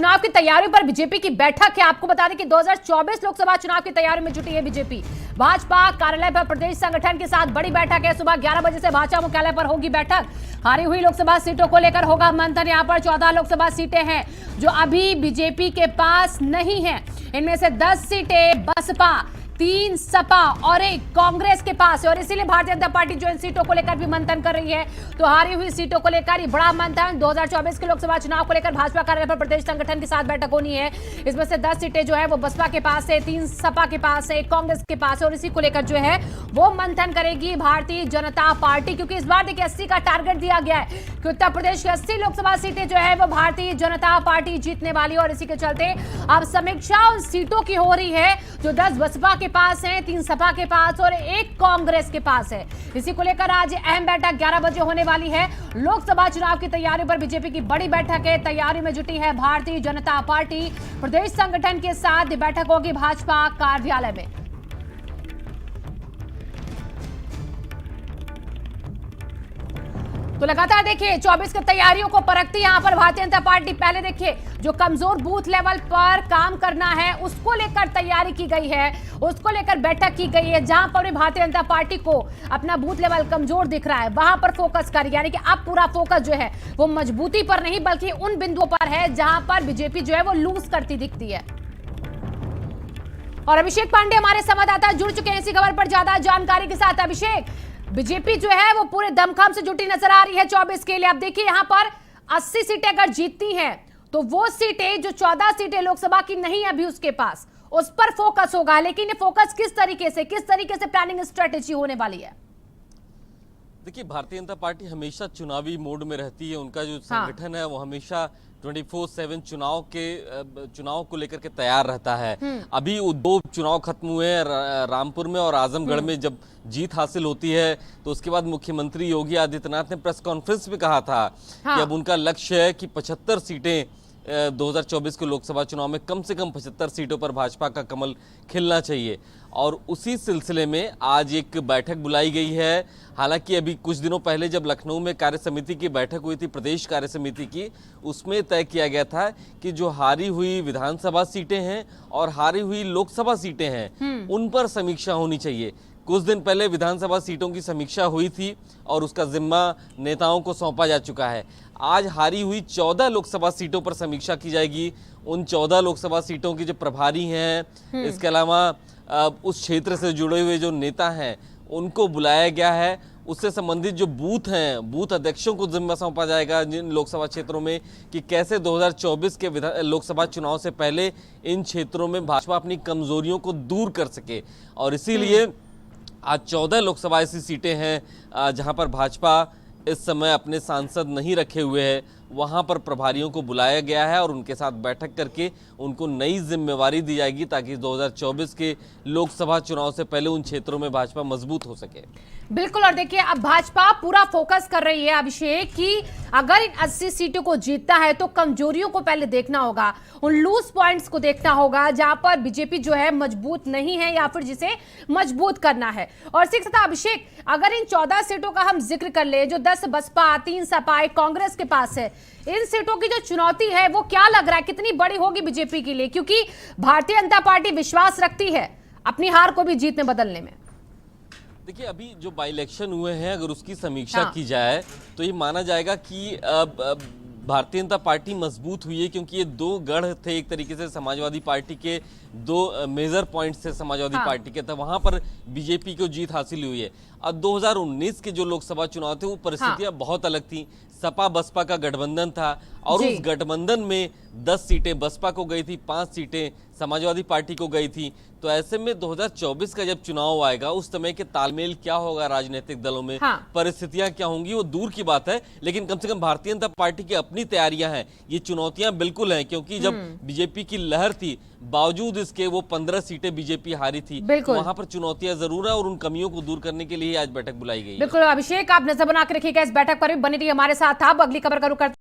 चुनाव की तैयारियों पर बीजेपी की बैठक है। आपको बता दें कि 2024 लोकसभा चुनाव की तैयारी में जुटी है बीजेपी। भाजपा कार्यालय पर प्रदेश संगठन के साथ बड़ी बैठक है। सुबह 11 बजे से भाजपा मुख्यालय पर होगी बैठक। हारी हुई लोकसभा सीटों को लेकर होगा मंथन। यहां पर 14 लोकसभा सीटें हैं जो अभी बीजेपी के पास नहीं है। इनमें से 10 सीटें बसपा, 3 सपा और 1 कांग्रेस के पास है और इसीलिए भारतीय जनता पार्टी जो इन सीटों को लेकर भी मंथन कर रही है। तो हारी हुई सीटों को लेकर ही बड़ा मंथन। 2024 के लोकसभा चुनाव को लेकर भाजपा कार्यालय पर प्रदेश संगठन के साथ बैठक होनी है। इसमें से 10 सीटें जो है वो बसपा के पास है, 3 सपा के पास है, 1 कांग्रेस के पास है और इसी को लेकर जो है वो मंथन करेगी भारतीय जनता पार्टी। क्योंकि इस बार देखिए 80 का टारगेट दिया गया है कि उत्तर प्रदेश की 80 लोकसभा सीटें जो है वो भारतीय जनता पार्टी जीतने वाली है और इसी के चलते अब समीक्षा उन सीटों की हो रही है जो 10 बसपा के पास है, 3 सपा के पास और 1 कांग्रेस के पास है। इसी को लेकर आज अहम बैठक 11 बजे होने वाली है। लोकसभा चुनाव की तैयारियों पर बीजेपी की बड़ी बैठक है। तैयारी में जुटी है भारतीय जनता पार्टी। प्रदेश संगठन के साथ बैठक होगी भाजपा कार्यालय में। तो लगातार देखिए 24 की तैयारियों को परखती यहां पर भारतीय जनता पार्टी। पहले देखिए जो कमजोर बूथ लेवल पर काम करना है उसको लेकर तैयारी की गई है, उसको लेकर बैठक की गई है। जहां पर भी भारतीय जनता पार्टी को अपना बूथ लेवल कमजोर दिख रहा है वहां पर फोकस कर, यानी कि अब पूरा फोकस जो है वो मजबूती पर नहीं बल्कि उन बिंदुओं पर है जहां पर बीजेपी जो है वो लूज करती दिखती है। और अभिषेक पांडे हमारे संवाददाता जुड़ चुके हैं इसी खबर पर ज्यादा जानकारी के साथ। अभिषेक, बीजेपी जो है वो पूरे दमखम से जुटी नजर आ रही है 24 के लिए। अब देखिए यहां पर 80 सीटें अगर जीतती हैं तो वो सीटें जो 14 सीटें लोकसभा की नहीं अभी उसके पास, उस पर फोकस होगा। लेकिन ये फोकस किस तरीके से प्लानिंग स्ट्रेटेजी होने वाली है? देखिए भारतीय जनता पार्टी हमेशा चुनावी मोड में रहती है। उनका जो संगठन है वो हमेशा 24/7 चुनाव को लेकर के तैयार रहता है। अभी 2 चुनाव खत्म हुए हैं, रामपुर में और आजमगढ़ में जब जीत हासिल होती है तो उसके बाद मुख्यमंत्री योगी आदित्यनाथ ने प्रेस कॉन्फ्रेंस में कहा था कि अब उनका लक्ष्य है कि 75 सीटें 2024 के लोकसभा चुनाव में कम से कम 75 सीटों पर भाजपा का कमल खिलना चाहिए। और उसी सिलसिले में आज एक बैठक बुलाई गई है। हालांकि अभी कुछ दिनों पहले जब लखनऊ में कार्य समिति की बैठक हुई थी, प्रदेश कार्य समिति की, उसमें तय किया गया था कि जो हारी हुई विधानसभा सीटें हैं और हारी हुई लोकसभा सीटें हैं उन पर समीक्षा होनी चाहिए। कुछ दिन पहले विधानसभा सीटों की समीक्षा हुई थी और उसका जिम्मा नेताओं को सौंपा जा चुका है। आज हारी हुई 14 लोकसभा सीटों पर समीक्षा की जाएगी। उन 14 लोकसभा सीटों के जो प्रभारी हैं, इसके अलावा उस क्षेत्र से जुड़े हुए जो नेता हैं उनको बुलाया गया है। उससे संबंधित जो बूथ हैं, बूथ अध्यक्षों को जिम्मा सौंपा जाएगा जिन लोकसभा क्षेत्रों में कि कैसे 2024 के लोकसभा चुनाव से पहले इन क्षेत्रों में भाजपा अपनी कमजोरियों को दूर कर सके। और इसीलिए आज 14 लोकसभा ऐसी सीटें हैं जहां पर भाजपा इस समय अपने सांसद नहीं रखे हुए हैं, वहां पर प्रभारियों को बुलाया गया है और उनके साथ बैठक करके उनको नई जिम्मेवारी दी जाएगी ताकि 2024 के लोकसभा चुनाव से पहले उन क्षेत्रों में भाजपा मजबूत हो सके। बिल्कुल। और देखिए अब भाजपा पूरा फोकस कर रही है अभिषेक कि अगर इन 80 सीटों को जीतना है तो कमजोरियों को पहले देखना होगा, उन लूज पॉइंट्स को देखना होगा जहां पर बीजेपी जो है मजबूत नहीं है या फिर जिसे मजबूत करना है। और इसी के साथ अभिषेक, अगर इन 14 सीटों का हम जिक्र कर ले जो 10 बसपा, 3 सपा, 1 कांग्रेस के पास है, इन सीटों की जो चुनौती है वो क्या लग रहा है, कितनी बड़ी होगी बीजेपी के लिए? क्योंकि भारतीय जनता पार्टी विश्वास रखती है अपनी हार को भी जीत में बदलने में। देखिए अभी जो बाई इलेक्शन हुए हैं अगर उसकी समीक्षा की जाए तो ये माना जाएगा कि भारतीय जनता पार्टी मजबूत हुई है क्योंकि ये 2 गढ़ थे एक तरीके से समाजवादी पार्टी के, 2 मेजर पॉइंट्स थे समाजवादी पार्टी के, तो वहां पर बीजेपी को जीत हासिल हुई है। अब 2019 के जो लोकसभा चुनाव थे वो परिस्थितियां बहुत अलग थी। सपा बसपा का गठबंधन था और उस गठबंधन में 10 सीटें बसपा को गई थी, 5 सीटें समाजवादी पार्टी को गई थी। तो ऐसे में 2024 का जब चुनाव आएगा उस समय के तालमेल क्या होगा राजनीतिक दलों में, परिस्थितियां क्या होंगी, वो दूर की बात है। लेकिन कम से कम भारतीय जनता पार्टी की अपनी तैयारियां हैं, ये चुनौतियां बिल्कुल हैं। क्योंकि जब बीजेपी की लहर थी बावजूद इसके वो 15 सीटें बीजेपी हारी थी, तो वहां पर चुनौतियां जरूर है और उन कमियों को दूर करने के लिए आज बैठक बुलाई गई है। बिल्कुल अभिषेक, आप नजर बना के रखिएगा इस बैठक पर भी, बने रहिए हमारे साथ। आप अगली खबर का रुख करते